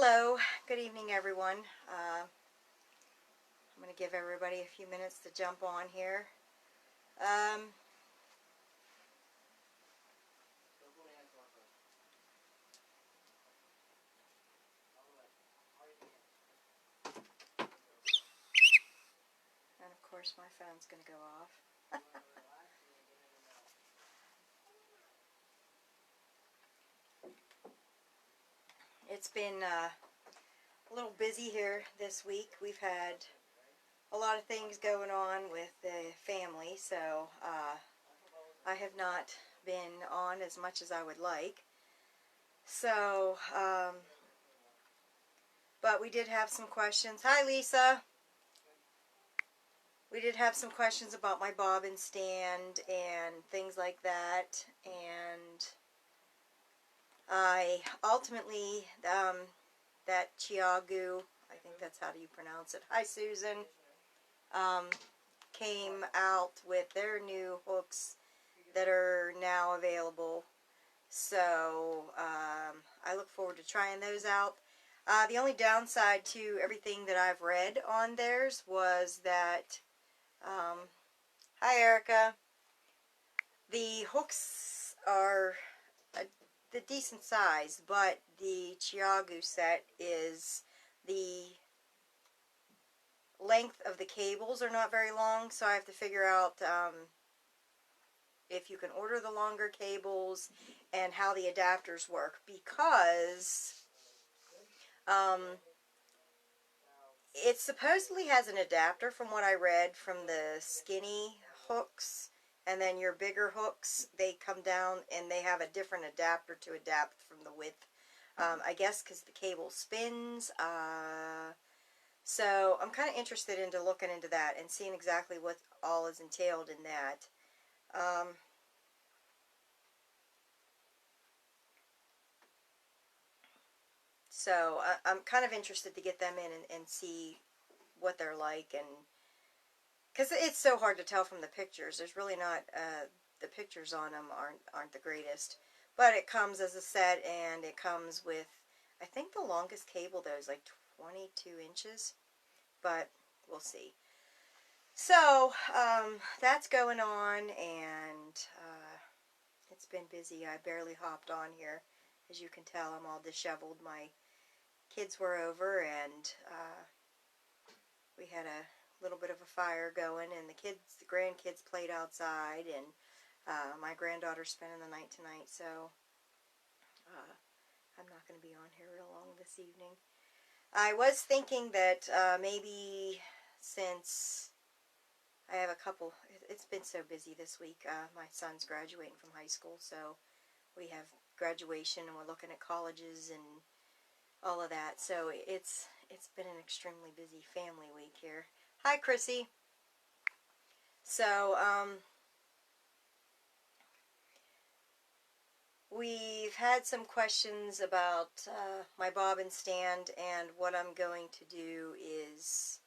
Hello, good evening everyone. I'm going to give everybody a few minutes to jump on here. And of course my phone's going to go off. It's been a little busy here this week. We've had a lot of things going on with the family, so I have not been on as much as I would like. So, but we did have some questions. Hi, Lisa. We did have some questions about my bobbin stand and things like that, and I ultimately, that Chiagu, I think that's how you pronounce it. Hi, Susan. Came out with their new hooks that are now available. So I look forward to trying those out. The only downside to everything that I've read on theirs was that, hi Erica, the hooks are the decent size, but the Chiagu set is the length of the cables are not very long, so I have to figure out if you can order the longer cables and how the adapters work, because it supposedly has an adapter from what I read from the skinny hooks, and then your bigger hooks, they come down and they have a different adapter to adapt from the width. I guess because the cable spins. So I'm kind of interested into looking into that and seeing exactly what all is entailed in that. So I'm kind of interested to get them in and see what they're like, and because it's so hard to tell from the pictures. There's really not, the pictures on them aren't the greatest, but it comes as a set, and it comes with, I think the longest cable though is like 22 inches, but we'll see. So that's going on, and it's been busy. I barely hopped on here. As you can tell, I'm all disheveled. My kids were over, and we had a little bit of a fire going, and the grandkids played outside, and my granddaughter's spending the night tonight, so I'm not going to be on here real long this evening. I was thinking that maybe, since I have a couple, it's been so busy this week. My son's graduating from high school, so we have graduation, and we're looking at colleges and all of that. So it's been an extremely busy family week here. Hi, Chrissy. So we've had some questions about my bobbin stand, and what I'm going to do is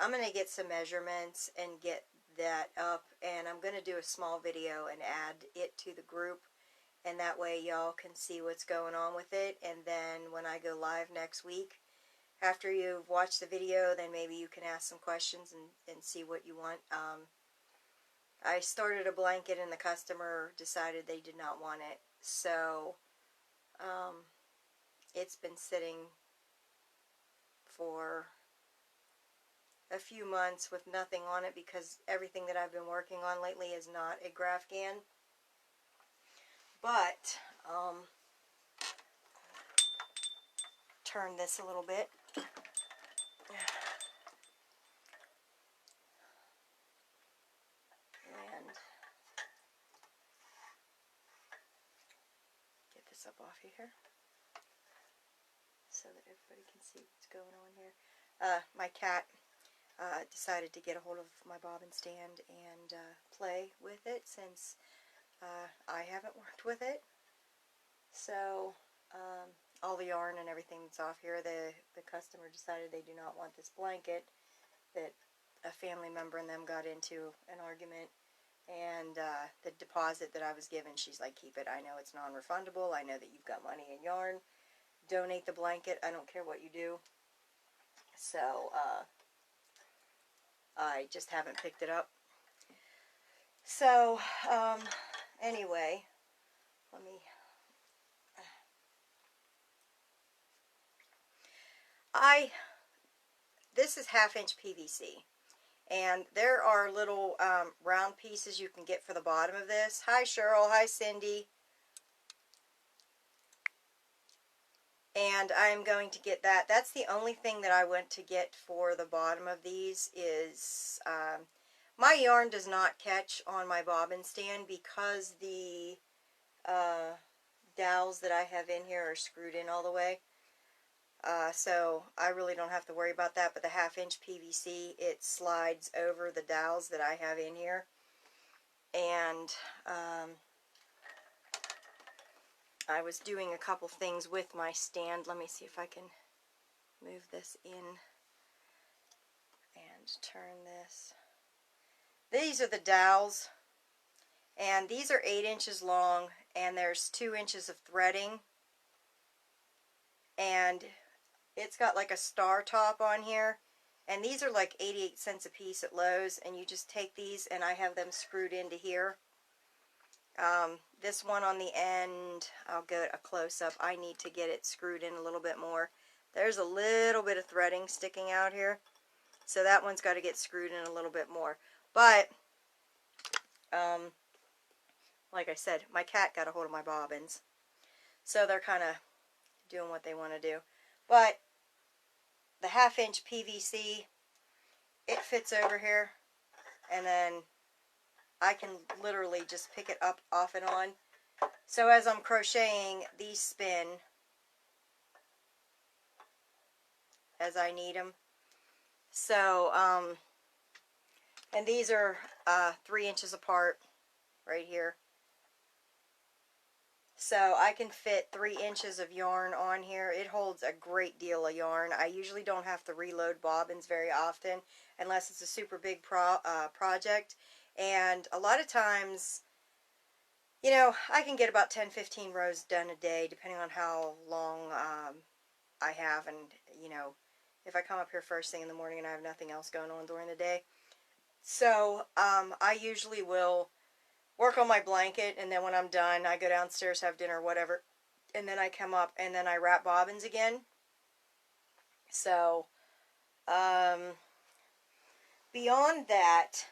I'm going to get some measurements and get that up, and I'm going to do a small video and add it to the group, and that way y'all can see what's going on with it. And then when I go live next week, after you've watched the video, then maybe you can ask some questions and see what you want. I started a blanket, and the customer decided they did not want it, so it's been sitting for a few months with nothing on it, because everything that I've been working on lately is not a Graphghan. But turn this a little bit. And get this up off of here so that everybody can see what's going on here. My cat decided to get a hold of my bobbin stand and play with it, since I haven't worked with it. So all the yarn and everything that's off here, the customer decided they do not want this blanket, that a family member and them got into an argument, and the deposit that I was given, she's like, keep it. I know it's non-refundable. I know that you've got money in yarn, donate the blanket. I don't care what you do. So, I just haven't picked it up. So, anyway, let me... This is 1/2 inch PVC. And there are little round pieces you can get for the bottom of this. Hi, Cheryl. Hi, Cindy. And I'm going to get that. That's the only thing that I went to get for the bottom of these is... my yarn does not catch on my bobbin stand because the dowels that I have in here are screwed in all the way. So I really don't have to worry about that, but the 1/2 inch PVC, it slides over the dowels that I have in here. And I was doing a couple things with my stand. Let me see if I can move this in and turn this. These are the dowels, and these are 8 inches long, and there's 2 inches of threading, and it's got like a star top on here, and these are like 88 cents a piece at Lowe's, and you just take these, and I have them screwed into here. This one on the end, I'll get a close-up. I need to get it screwed in a little bit more. There's a little bit of threading sticking out here, so that one's got to get screwed in a little bit more. But, like I said, my cat got a hold of my bobbins, so they're kind of doing what they want to do. But the 1/2 inch PVC, it fits over here, and then I can literally just pick it up, off and on. So as I'm crocheting, these spin as I need them. So, and these are 3 inches apart right here. So I can fit 3 inches of yarn on here. It holds a great deal of yarn. I usually don't have to reload bobbins very often unless it's a super big project. And a lot of times, you know, I can get about 10-15 rows done a day depending on how long I have. And, you know, if I come up here first thing in the morning and I have nothing else going on during the day. So I usually will work on my blanket, and then when I'm done, I go downstairs, have dinner, whatever, and then I come up and then I wrap bobbins again. So beyond that,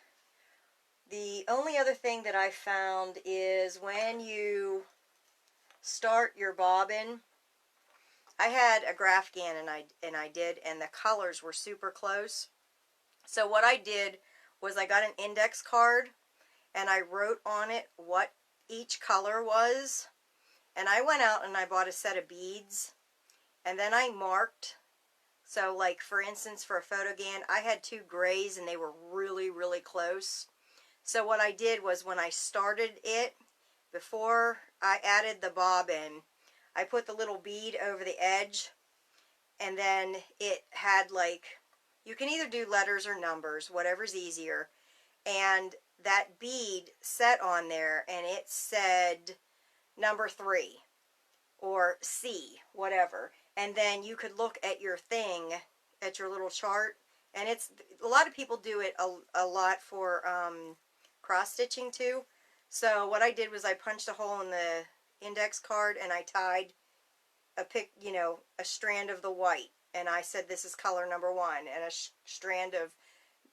the only other thing that I found is when you start your bobbin, I had a Graphghan and the colors were super close. So what I did was I got an index card, and I wrote on it what each color was. And I went out and I bought a set of beads. And then I marked. So like for instance for a Photoghan, I had 2 grays and they were really, really close. So what I did was when I started it, before I added the bobbin, I put the little bead over the edge. And then it had like, you can either do letters or numbers, whatever's easier. And that bead set on there, and it said number 3 or C, whatever. And then you could look at your thing, at your little chart, and it's, a lot of people do it a lot for cross stitching too. So what I did was I punched a hole in the index card, and I tied a strand of the white, and I said this is color number 1, and a strand of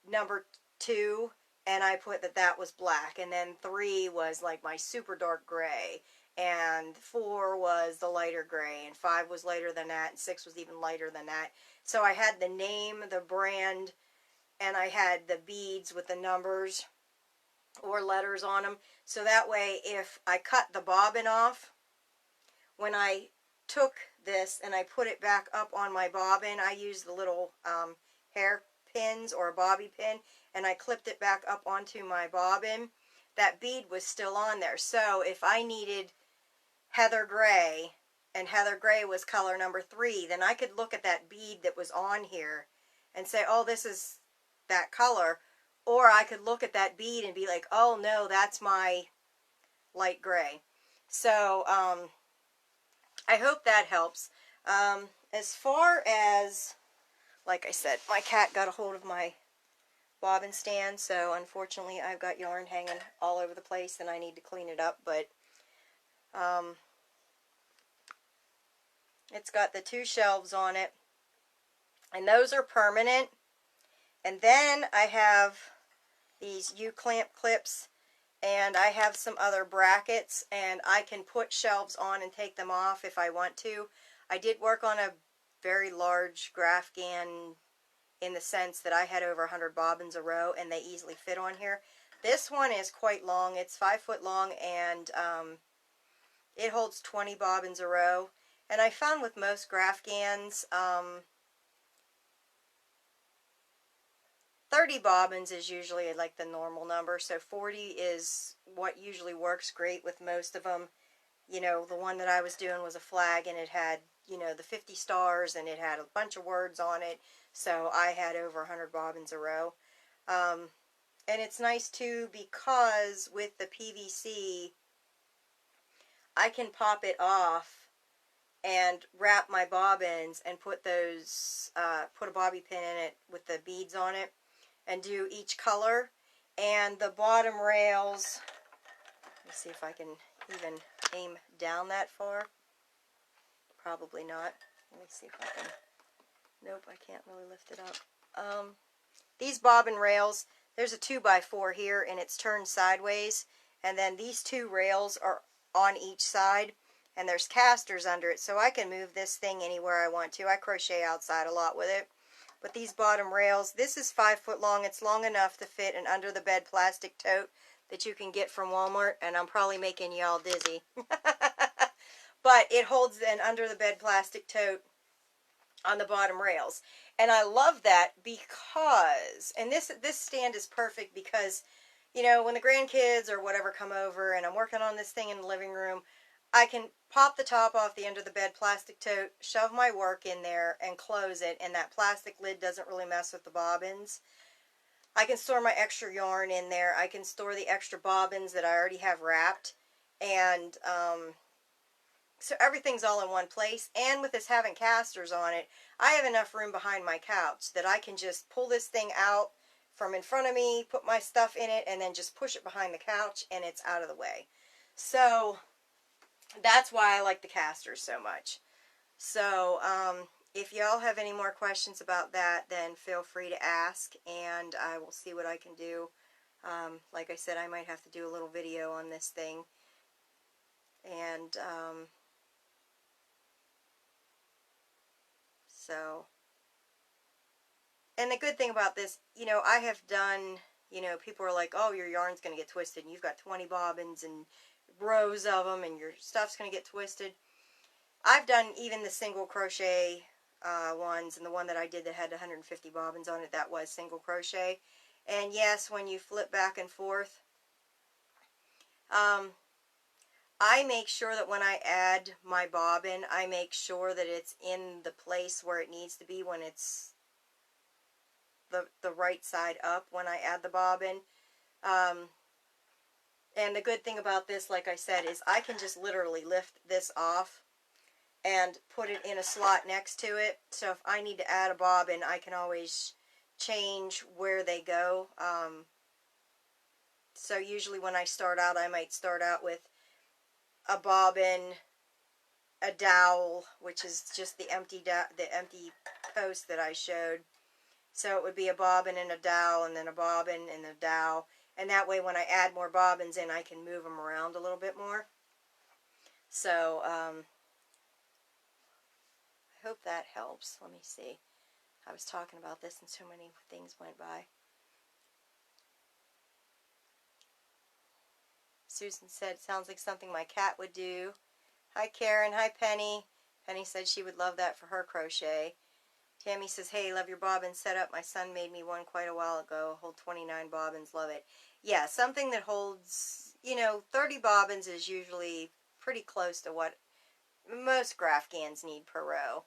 number 2. And I put that was black, and then 3 was like my super dark gray, and 4 was the lighter gray, and 5 was lighter than that, and 6 was even lighter than that. So I had the name, the brand, and I had the beads with the numbers or letters on them. So that way, if I cut the bobbin off, when I took this and I put it back up on my bobbin, I used the little hair pins or a bobby pin, and I clipped it back up onto my bobbin. That bead was still on there. So if I needed heather gray, and heather gray was color number 3, then I could look at that bead that was on here and say, oh, this is that color. Or I could look at that bead and be like, oh no, that's my light gray. So I hope that helps. As far as, like I said, my cat got a hold of my bobbin stand, so unfortunately I've got yarn hanging all over the place and I need to clean it up, but it's got the 2 shelves on it, and those are permanent. And then I have these U-clamp clips, and I have some other brackets, and I can put shelves on and take them off if I want to. I did work on a very large Graphghan in the sense that I had over 100 bobbins a row, and they easily fit on here. This one is quite long. It's 5 foot long, and it holds 20 bobbins a row. And I found with most Graphghans, 30 bobbins is usually like the normal number, so 40 is what usually works great with most of them. You know, the one that I was doing was a flag, and it had, you know, the 50 stars, and it had a bunch of words on it, so I had over 100 bobbins a row. And it's nice too because with the PVC, I can pop it off and wrap my bobbins and put those, put a bobby pin in it with the beads on it, and do each color. And the bottom rails, let me see if I can even aim down that far. Probably not. Let me see if I can. Nope, I can't really lift it up. These bobbin rails, there's a 2x4 here, and it's turned sideways, and then these 2 rails are on each side, and there's casters under it, so I can move this thing anywhere I want to. I crochet outside a lot with it. But these bottom rails, this is 5 foot long. It's long enough to fit an under the bed plastic tote that you can get from Walmart, and I'm probably making y'all dizzy. But it holds an under the bed plastic tote on the bottom rails. And I love that because, and this stand is perfect because, you know, when the grandkids or whatever come over and I'm working on this thing in the living room, I can pop the top off the under the bed plastic tote, shove my work in there, and close it, and that plastic lid doesn't really mess with the bobbins. I can store my extra yarn in there. I can store the extra bobbins that I already have wrapped, and so everything's all in one place. And with this having casters on it, I have enough room behind my couch that I can just pull this thing out from in front of me, put my stuff in it, and then just push it behind the couch, and it's out of the way. So that's why I like the casters so much. So if y'all have any more questions about that, then feel free to ask, and I will see what I can do. Like I said, I might have to do a little video on this thing. And so, and the good thing about this, you know, I have done, you know, people are like, oh, your yarn's going to get twisted, and you've got 20 bobbins and rows of them, and your stuff's going to get twisted. I've done even the single crochet ones, and the one that I did that had 150 bobbins on it, that was single crochet. And yes, when you flip back and forth, I make sure that when I add my bobbin, I make sure that it's in the place where it needs to be when it's the right side up when I add the bobbin. And the good thing about this, like I said, is I can just literally lift this off and put it in a slot next to it. So if I need to add a bobbin, I can always change where they go. So usually when I start out, I might start out with a bobbin, a dowel, which is just the empty post that I showed. So it would be a bobbin and a dowel, and then a bobbin and a dowel. And that way when I add more bobbins in, I can move them around a little bit more. So I hope that helps. Let me see. I was talking about this and so many things went by. Susan said, sounds like something my cat would do. Hi Karen, hi Penny. Penny said she would love that for her crochet. Tammy says, hey, love your bobbin setup. My son made me one quite a while ago. Hold 29 bobbins, love it. Yeah, something that holds, you know, 30 bobbins is usually pretty close to what most Graphghans need per row.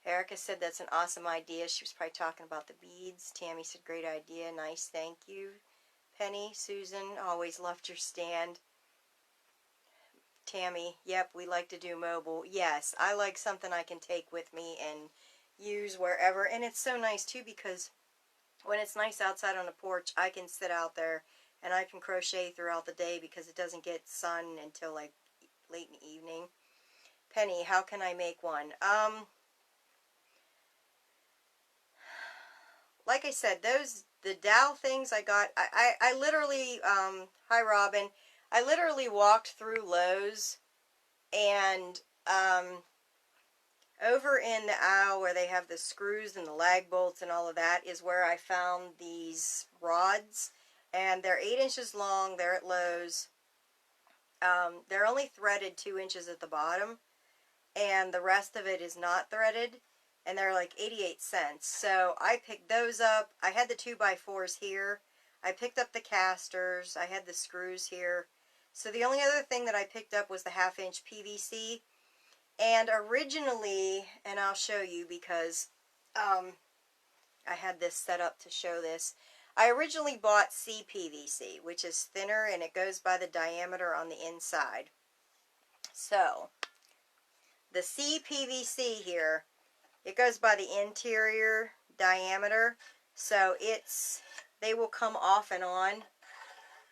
Erica said that's an awesome idea. She was probably talking about the beads. Tammy said, great idea. Nice, thank you. Penny, Susan, always loved your stand. Tammy. Yep, we like to do mobile. Yes, I like something I can take with me and use wherever. And it's so nice, too, because when it's nice outside on the porch, I can sit out there and I can crochet throughout the day because it doesn't get sun until, like, late in the evening. Penny, how can I make one? Like I said, the dowel things I got, I literally, hi Robin, I literally walked through Lowe's, and over in the aisle where they have the screws and the lag bolts and all of that is where I found these rods, and they're 8 inches long. They're at Lowe's. They're only threaded 2 inches at the bottom, and the rest of it is not threaded, and they're like 88 cents. So I picked those up. I had the 2x4s here. I picked up the casters. I had the screws here. So the only other thing that I picked up was the 1/2 inch PVC. And originally, and I'll show you because I had this set up to show this. I originally bought CPVC, which is thinner and it goes by the diameter on the inside. So the CPVC here, it goes by the interior diameter. So they will come off and on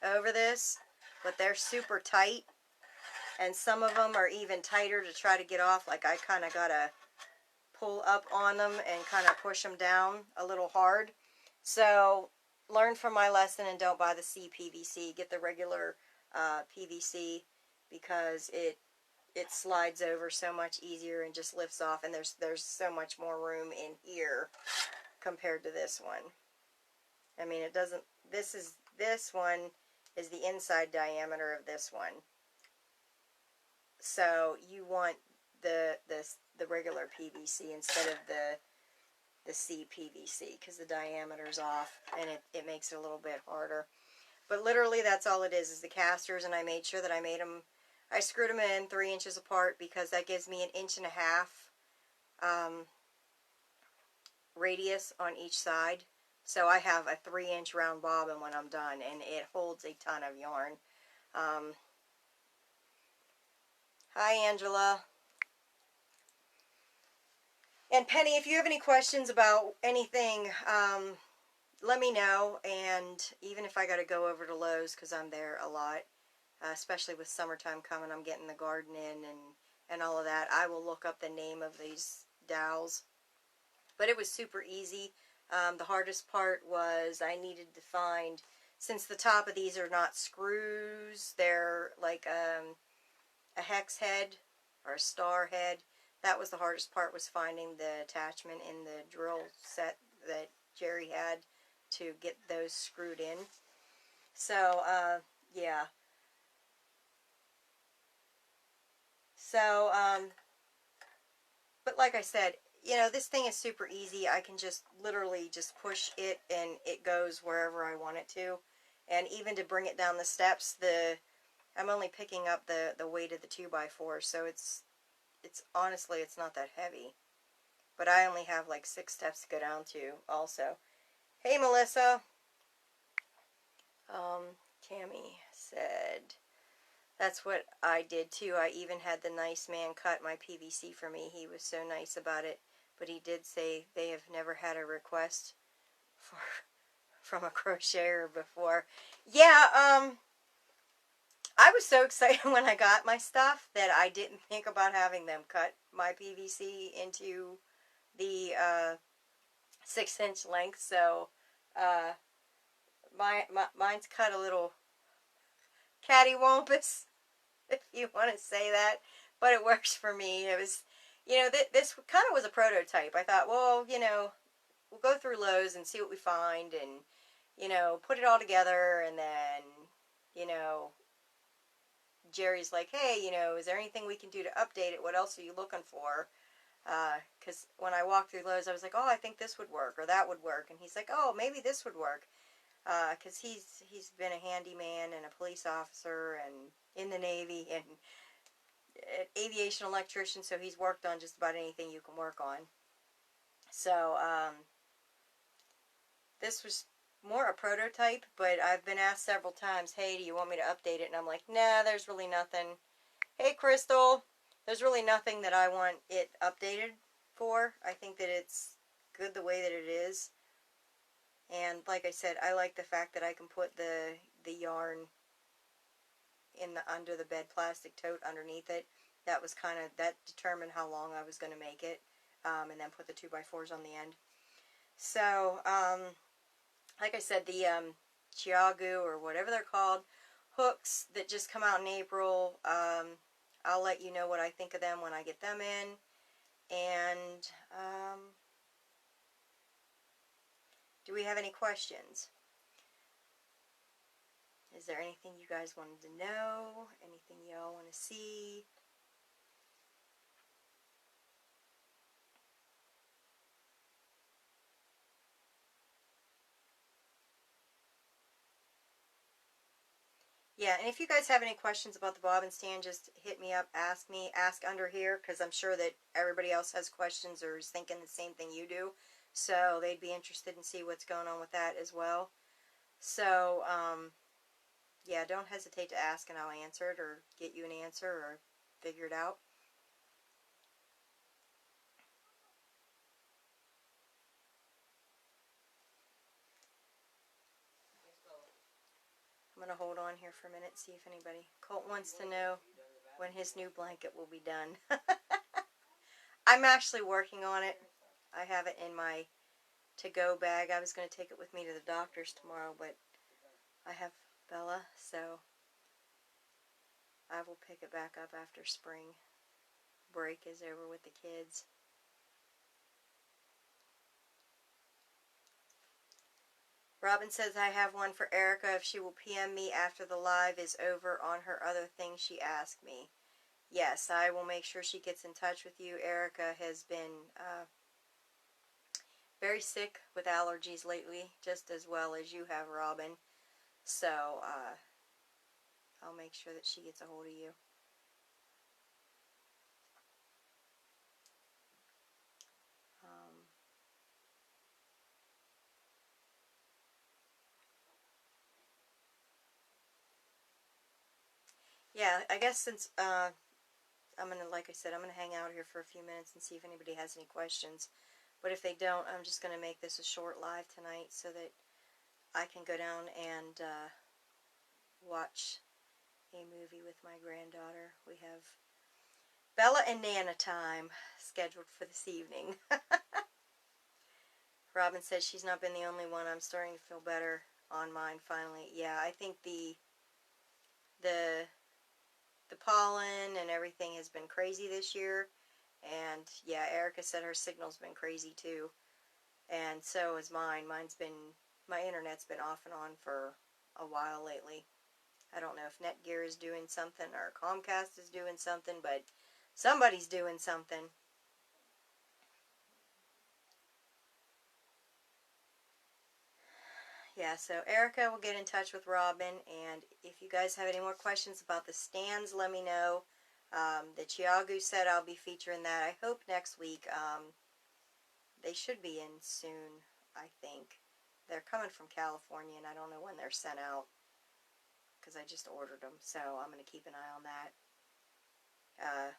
over this, but they're super tight. And some of them are even tighter to try to get off. Like I kind of got to pull up on them and kind of push them down a little hard. So learn from my lesson and don't buy the CPVC. Get the regular PVC because it slides over so much easier and just lifts off. And there's so much more room in here compared to this one. I mean, it doesn't. This one is the inside diameter of this one. So you want the regular PVC instead of the CPVC because the diameter's off and it makes it a little bit harder. But literally that's all it is the casters, and I made sure that I screwed them in 3 inches apart because that gives me 1.5 inches radius on each side. So I have a 3-inch round bobbin when I'm done, and it holds a ton of yarn. Hi, Angela. And Penny, if you have any questions about anything, let me know. And even if I got to go over to Lowe's, because I'm there a lot, especially with summertime coming, I'm getting the garden in and all of that, I will look up the name of these dowels. But it was super easy. The hardest part was I needed to find, since the top of these are not screws, they're like a hex head or a star head. That was the hardest part, was finding the attachment in the drill set that Jerry had to get those screwed in. So, yeah. So, but like I said, you know, this thing is super easy. I can just literally just push it and it goes wherever I want it to. And even to bring it down the steps, I'm only picking up the weight of the 2x4, so it's honestly, it's not that heavy. But I only have like 6 steps to go down to also. Hey, Melissa. Tammy said, that's what I did too. I even had the nice man cut my PVC for me. He was so nice about it. But he did say they have never had a request from a crocheter before. Yeah, I was so excited when I got my stuff that I didn't think about having them cut my PVC into the 6-inch length. So mine's cut a little cattywampus, if you want to say that, but it works for me. It was, you know, this kind of was a prototype. I thought, well, you know, we'll go through Lowe's and see what we find, and, you know, put it all together, and then, you know, Jerry's like, hey, you know, is there anything we can do to update it? What else are you looking for? Because when I walked through Lowe's, I was like, oh, I think this would work, or that would work. And he's like, oh, maybe this would work. Because he's been a handyman and a police officer and in the Navy and an aviation electrician, so he's worked on just about anything you can work on. So, this was more a prototype, but I've been asked several times, hey, do you want me to update it? And I'm like, nah, there's really nothing. Hey, Crystal. There's really nothing that I want it updated for. I think that it's good the way that it is. And like I said, I like the fact that I can put the yarn in the under the bed plastic tote underneath it. That was kind of, that determined how long I was going to make it. And then put the 2x4s on the end. So, like I said, the Chiagu, or whatever they're called, hooks that just come out in April, I'll let you know what I think of them when I get them in. And do we have any questions? Is there anything you guys wanted to know? Anything y'all want to see? Yeah, and if you guys have any questions about the bobbin stand, just hit me up, ask me, ask under here, because I'm sure that everybody else has questions or is thinking the same thing you do. So they'd be interested in see what's going on with that as well. So, yeah, don't hesitate to ask and I'll answer it or get you an answer or figure it out. I'm going to hold on here for a minute, see if anybody... Colt wants to know when his new blanket will be done. I'm actually working on it. I have it in my to-go bag. I was going to take it with me to the doctor's tomorrow, but I have Bella, so I will pick it back up after spring break is over with the kids. Robin says I have one for Erica if she will PM me after the live is over on her other thing she asked me. Yes, I will make sure she gets in touch with you. Erica has been very sick with allergies lately, just as well as you have, Robin. So, I'll make sure that she gets a hold of you. Yeah, I guess since I'm going to, like I said, I'm going to hang out here for a few minutes and see if anybody has any questions. But if they don't, I'm just going to make this a short live tonight so that I can go down and watch a movie with my granddaughter. We have Bella and Nana time scheduled for this evening. Robin says she's not been the only one. I'm starting to feel better on mine finally. Yeah, I think the pollen and everything has been crazy this year. And yeah, Erica said her signal's been crazy too. And so is mine. My internet's been off and on for a while lately. I don't know if Netgear is doing something or Comcast is doing something, but somebody's doing something. Yeah, so Erica will get in touch with Robin, and if you guys have any more questions about the stands, let me know. The Chiagu set, I'll be featuring that, I hope, next week. They should be in soon, I think. They're coming from California, and I don't know when they're sent out, because I just ordered them, so I'm going to keep an eye on that.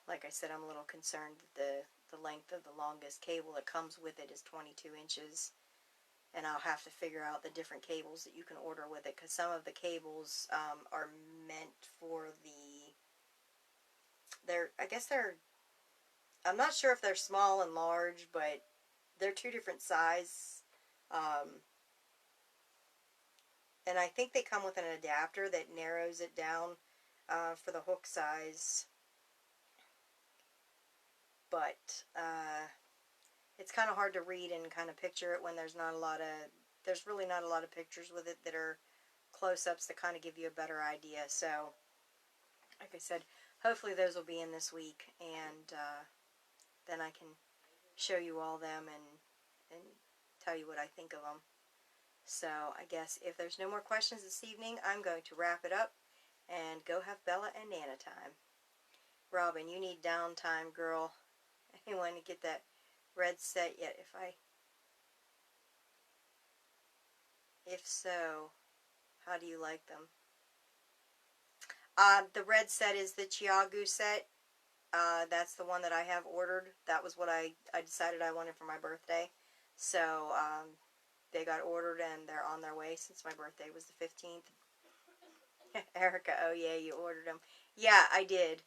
Like I said, I'm a little concerned that the length of the longest cable that comes with it is 22 inches. And I'll have to figure out the different cables that you can order with it, because some of the cables are meant for I guess I'm not sure if they're small and large, but they're two different size. And I think they come with an adapter that narrows it down for the hook size. But it's kind of hard to read and kind of picture it when there's really not a lot of pictures with it that are close-ups that kind of give you a better idea. So, like I said, hopefully those will be in this week, and then I can show you all them and tell you what I think of them. So, I guess if there's no more questions this evening, I'm going to wrap it up and go have Bella and Nana time. Robin, you need downtime, girl. Anyone to get that red set yet? If so, how do you like them? The red set is the Chiagu set. That's the one that I have ordered. That was what I decided I wanted for my birthday. So they got ordered and they're on their way since my birthday was the 15th. Erica, oh yeah, you ordered them. Yeah, I did.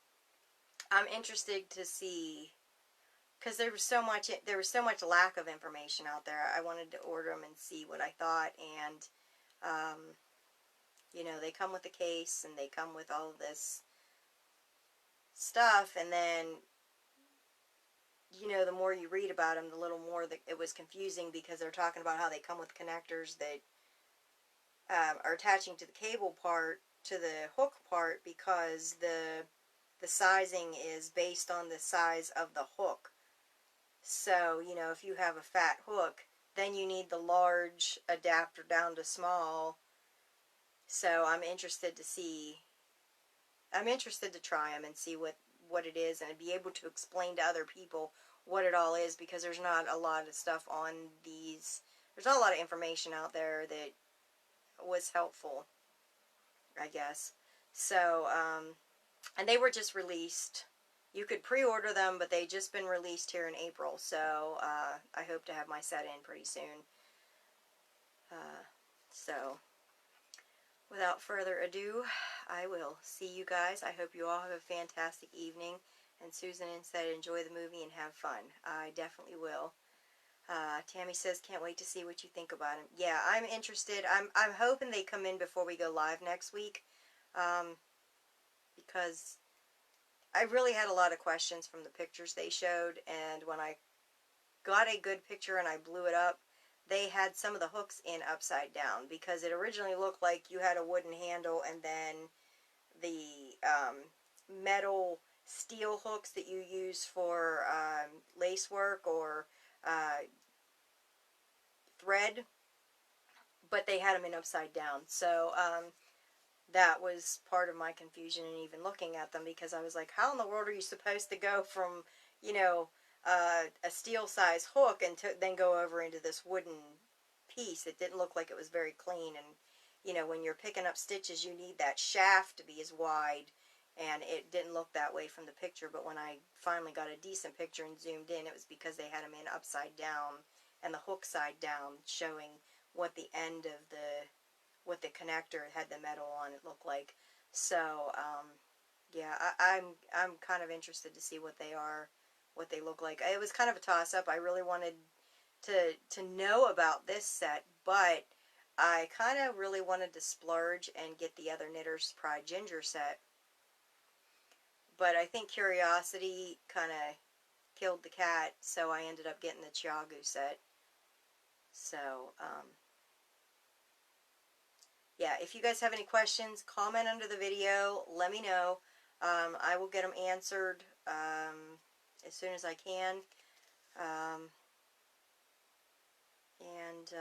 I'm interested to see, because there was so much lack of information out there. I wanted to order them and see what I thought, and you know, they come with a case and they come with all of this stuff, and then, you know, the more you read about them, the little more that it was confusing, because they're talking about how they come with connectors that are attaching to the cable part, to the hook part, because the sizing is based on the size of the hook. So, you know, if you have a fat hook, then you need the large adapter down to small. So I'm interested to try them and see what it is, and be able to explain to other people what it all is, because there's not a lot of stuff on these. There's not a lot of information out there that was helpful, I guess. So, and they were just released. You could pre-order them, but they just been released here in April, so I hope to have my set in pretty soon. So, without further ado, I will see you guys. I hope you all have a fantastic evening. And Susan said, enjoy the movie and have fun. I definitely will. Tammy says, can't wait to see what you think about him. Yeah, I'm interested. I'm hoping they come in before we go live next week, because I really had a lot of questions from the pictures they showed, and when I got a good picture and I blew it up, they had some of the hooks in upside down, because it originally looked like you had a wooden handle and then the metal steel hooks that you use for lace work or thread, but they had them in upside down. So that was part of my confusion in even looking at them, because I was like, how in the world are you supposed to go from, you know, a steel size hook and then go over into this wooden piece? It didn't look like it was very clean, and you know, when you're picking up stitches, you need that shaft to be as wide, and it didn't look that way from the picture. But when I finally got a decent picture and zoomed in, it was because they had them in upside down and the hook side down, showing what the end of what the connector had the metal on it looked like. So yeah, I'm kind of interested to see what they are, what they look like. It was kind of a toss-up. I really wanted to know about this set, but I kind of really wanted to splurge and get the other Knitter's Pride Ginger set. But I think curiosity kind of killed the cat, so I ended up getting the Chiagu set. So, yeah, if you guys have any questions, comment under the video. Let me know. I will get them answered as soon as I can. And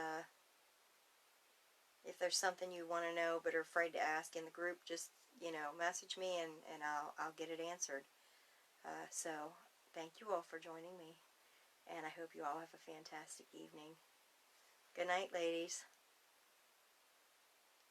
if there's something you want to know but are afraid to ask in the group, just, you know, message me and I'll get it answered. So, thank you all for joining me, and I hope you all have a fantastic evening. Good night, ladies.